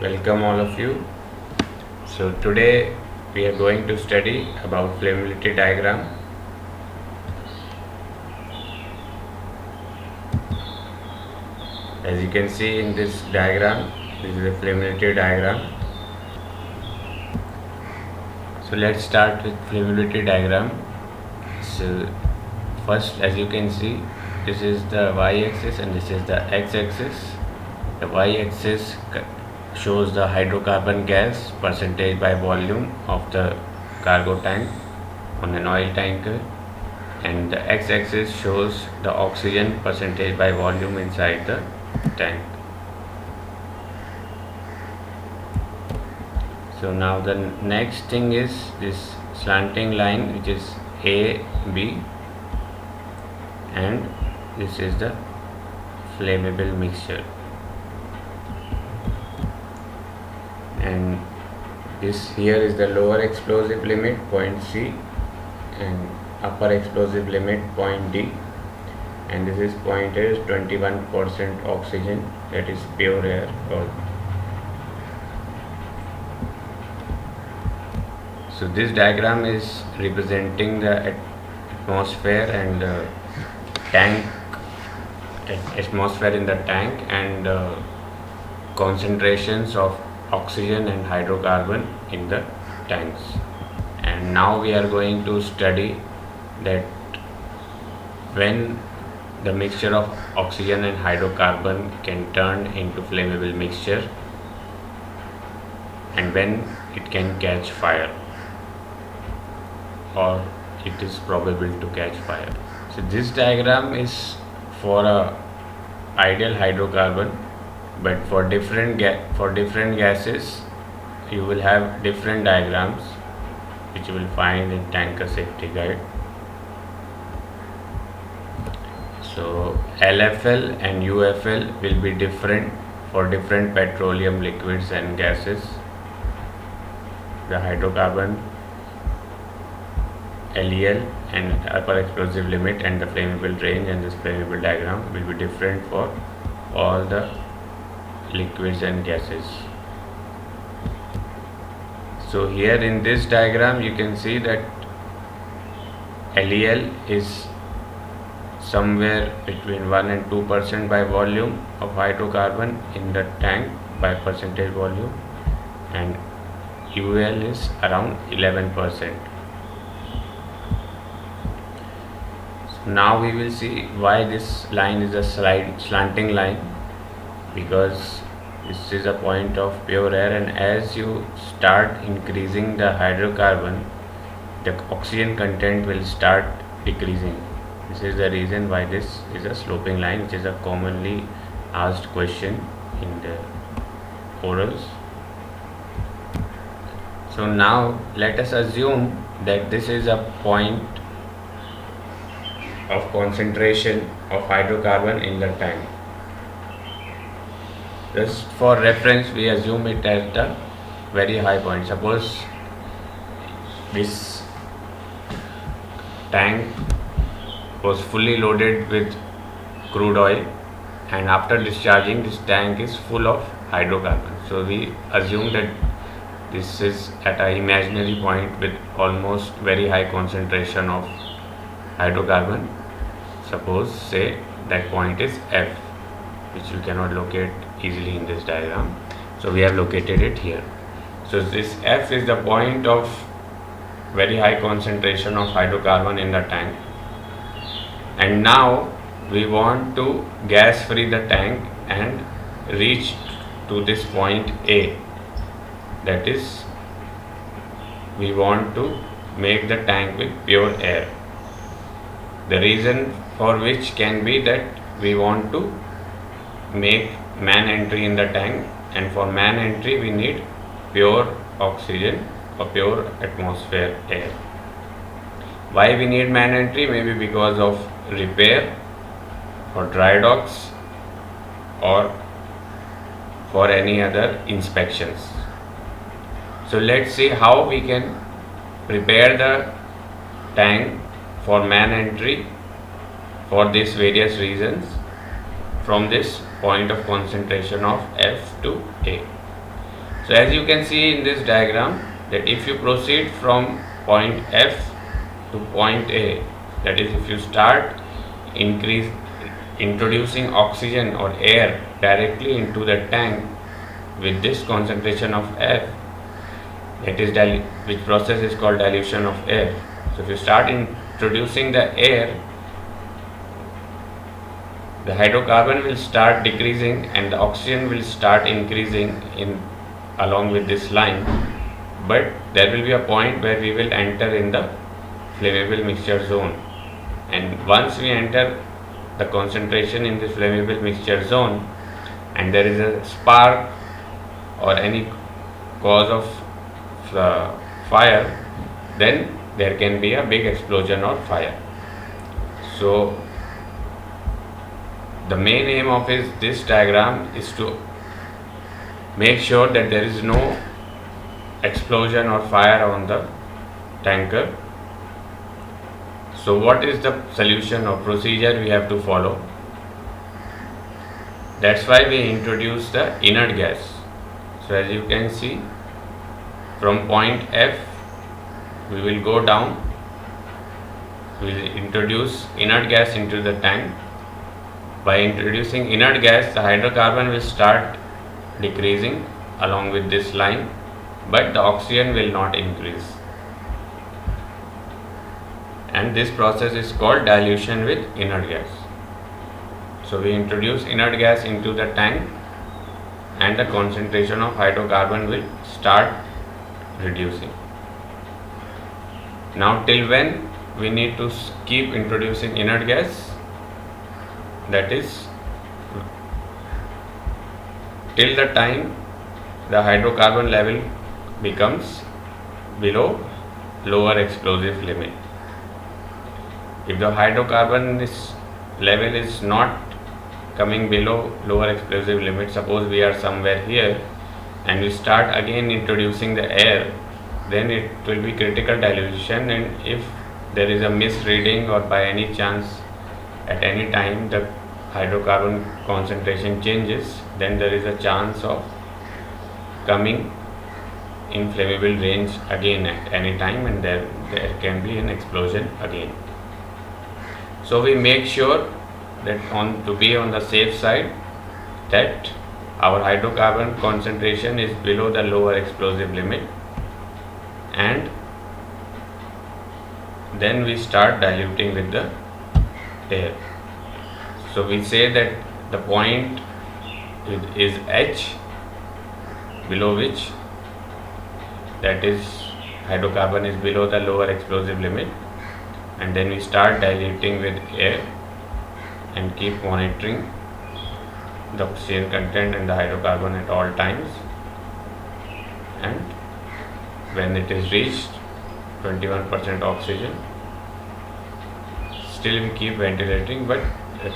Welcome all of you. So today we are going to study about flammability diagram. As you can see in this diagram, this is a flammability diagram. So let's start with flammability diagram. So first, as you can see, this is the y-axis and this is the x-axis. The y-axis shows the hydrocarbon gas percentage by volume of the cargo tank on an oil tanker, and the x-axis shows the oxygen percentage by volume inside the tank. So now the next thing is this slanting line, which is AB, and this is the flammable mixture, and this here is the lower explosive limit, point C, and upper explosive limit, point D, and this is point A is 21% oxygen, that is pure air. So this diagram is representing the atmosphere and the tank, atmosphere in the tank, and concentrations of oxygen and hydrocarbon in the tanks. And now we are going to study that when the mixture of oxygen and hydrocarbon can turn into flammable mixture and when it can catch fire, or it is probable to catch fire. So this diagram is for a ideal hydrocarbon, but for different gases you will have different diagrams, which you will find in tanker safety guide. So LFL and UFL will be different for different petroleum liquids and gases. The hydrocarbon, LEL, and upper explosive limit and the flammable range and this flammable diagram will be different for all the liquids and gases. So here in this diagram you can see that LEL is somewhere between 1 and 2% by volume of hydrocarbon in the tank by percentage volume, and UL is around 11%. So now we will see why this line is a slanting line, because this is a point of pure air, and as you start increasing the hydrocarbon, the oxygen content will start decreasing. This is the reason why this is a sloping line, which is a commonly asked question in the orals. So now let us assume that this is a point of concentration of hydrocarbon in the tank. Just for reference, we assume it at a very high point. Suppose this tank was fully loaded with crude oil, and after discharging, this tank is full of hydrocarbon. So we assume that this is at an imaginary point with almost very high concentration of hydrocarbon. Suppose say that point is F, which you cannot locate easily in this diagram, so we have located it here. So this F is the point of very high concentration of hydrocarbon in the tank, and now we want to gas free the tank and reach to this point A, that is we want to make the tank with pure air. The reason for which can be that we want to make man entry in the tank, and for man entry we need pure oxygen or pure atmosphere air. Why we need man entry? Maybe because of repair or dry docks or for any other inspections. So let's see how we can prepare the tank for man entry for these various reasons from this point of concentration of F to A. So as you can see in this diagram, that if you proceed from point F to point A, that is if you start introducing oxygen or air directly into the tank with this concentration of F, that is which process is called dilution of air. So if you start introducing the air, the hydrocarbon will start decreasing and the oxygen will start increasing along with this line, but there will be a point where we will enter in the flammable mixture zone, and once we enter the concentration in this flammable mixture zone and there is a spark or any cause of fire, then there can be a big explosion or fire. So the main aim of this diagram is to make sure that there is no explosion or fire on the tanker. So what is the solution or procedure we have to follow? That's why we introduce the inert gas. So as you can see, from point F we will go down, we will introduce inert gas into the tank. By introducing inert gas, the hydrocarbon will start decreasing along with this line, but the oxygen will not increase, and this process is called dilution with inert gas. So we introduce inert gas into the tank and the concentration of hydrocarbon will start reducing. Now till when we need to keep introducing inert gas? That is till the time the hydrocarbon level becomes below lower explosive limit. If the hydrocarbon level is not coming below lower explosive limit, suppose we are somewhere here and we start again introducing the air, then it will be critical dilution, and if there is a misreading or by any chance at any time the hydrocarbon concentration changes, then there is a chance of coming in flammable range again at any time, and there can be an explosion again. So we make sure that to be on the safe side, that our hydrocarbon concentration is below the lower explosive limit, and then we start diluting with the air. So we say that the point is H, below which, that is hydrocarbon is below the lower explosive limit, and then we start diluting with air and keep monitoring the oxygen content and the hydrocarbon at all times, and when it is reached 21% oxygen, still we keep ventilating, but the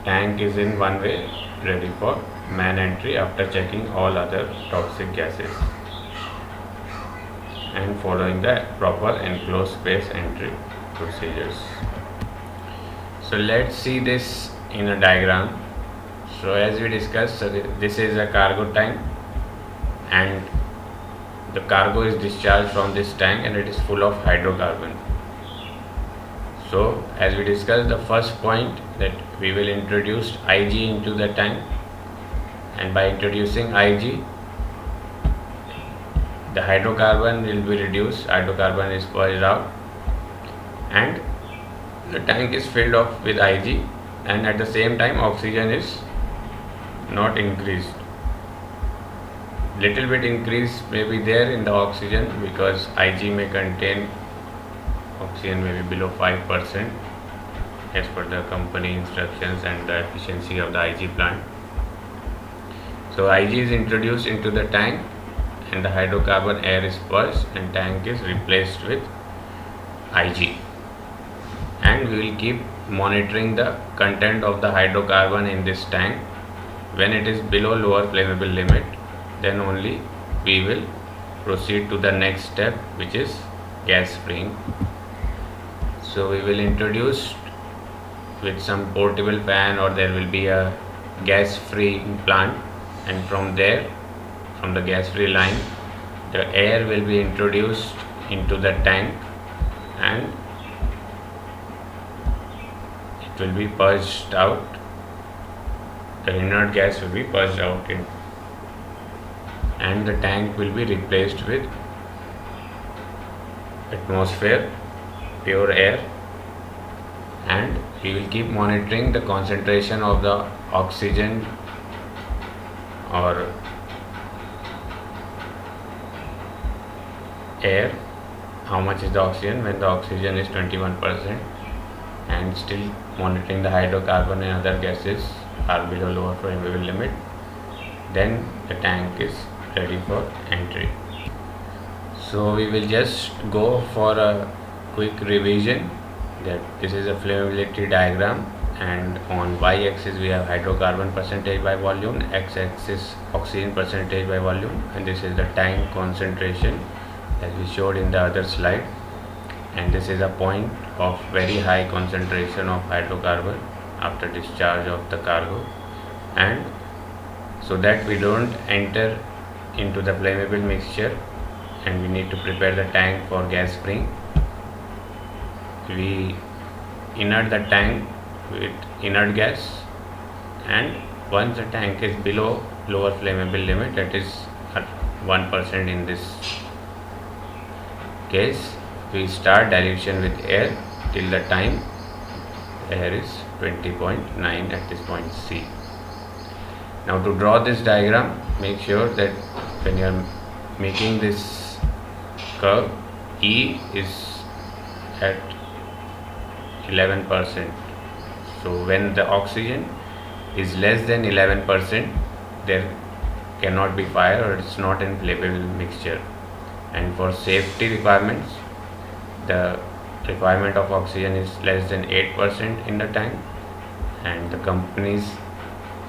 tank is in one way ready for man entry after checking all other toxic gases and following the proper enclosed space entry procedures. So let's see this in a diagram. So as we discussed, this is a cargo tank and the cargo is discharged from this tank and it is full of hydrocarbon. So as we discussed, the first point that we will introduce Ig into the tank, and by introducing Ig, the hydrocarbon will be reduced, hydrocarbon is purged out, and the tank is filled up with Ig, and at the same time oxygen is not increased. Little bit increase may be there in the oxygen because Ig may contain oxygen may be below 5% as per the company instructions and the efficiency of the Ig plant. So Ig is introduced into the tank and the hydrocarbon air is purged and tank is replaced with Ig, and we will keep monitoring the content of the hydrocarbon in this tank. When it is below lower flammable limit, then only we will proceed to the next step, which is gas freeing. So we will introduce with some portable fan, or there will be a gas freeing plant and from there, from the gas free line, the air will be introduced into the tank and it will be purged out. The inert gas will be purged out and the tank will be replaced with atmosphere, pure air, and we will keep monitoring the concentration of the oxygen or air. How much is the oxygen? When the oxygen is 21% and still monitoring the hydrocarbon and other gases are below lower flammable limit, then the tank is ready for entry. So we will just go for a quick revision that this is a flammability diagram, and on y-axis we have hydrocarbon percentage by volume, x-axis oxygen percentage by volume, and this is the tank concentration as we showed in the other slide, and this is a point of very high concentration of hydrocarbon after discharge of the cargo. And so that we don't enter into the flammable mixture and we need to prepare the tank for gas spring, we inert the tank with inert gas, and once the tank is below lower flammable limit, that is at 1% in this case, we start dilution with air till the time air is 20.9 at this point C. Now to draw this diagram, make sure that when you are making this curve, E is at 11%. So when the oxygen is less than 11%, there cannot be fire or it's not in flammable mixture. And for safety requirements, the requirement of oxygen is less than 8% in the tank, and the companies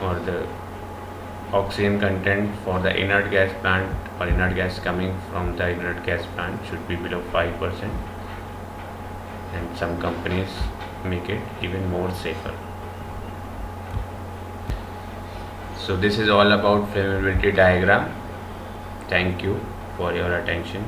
or the oxygen content for the inert gas plant or inert gas coming from the inert gas plant should be below 5%, and some companies make it even more safer. So this is all about flammability diagram. Thank you for your attention.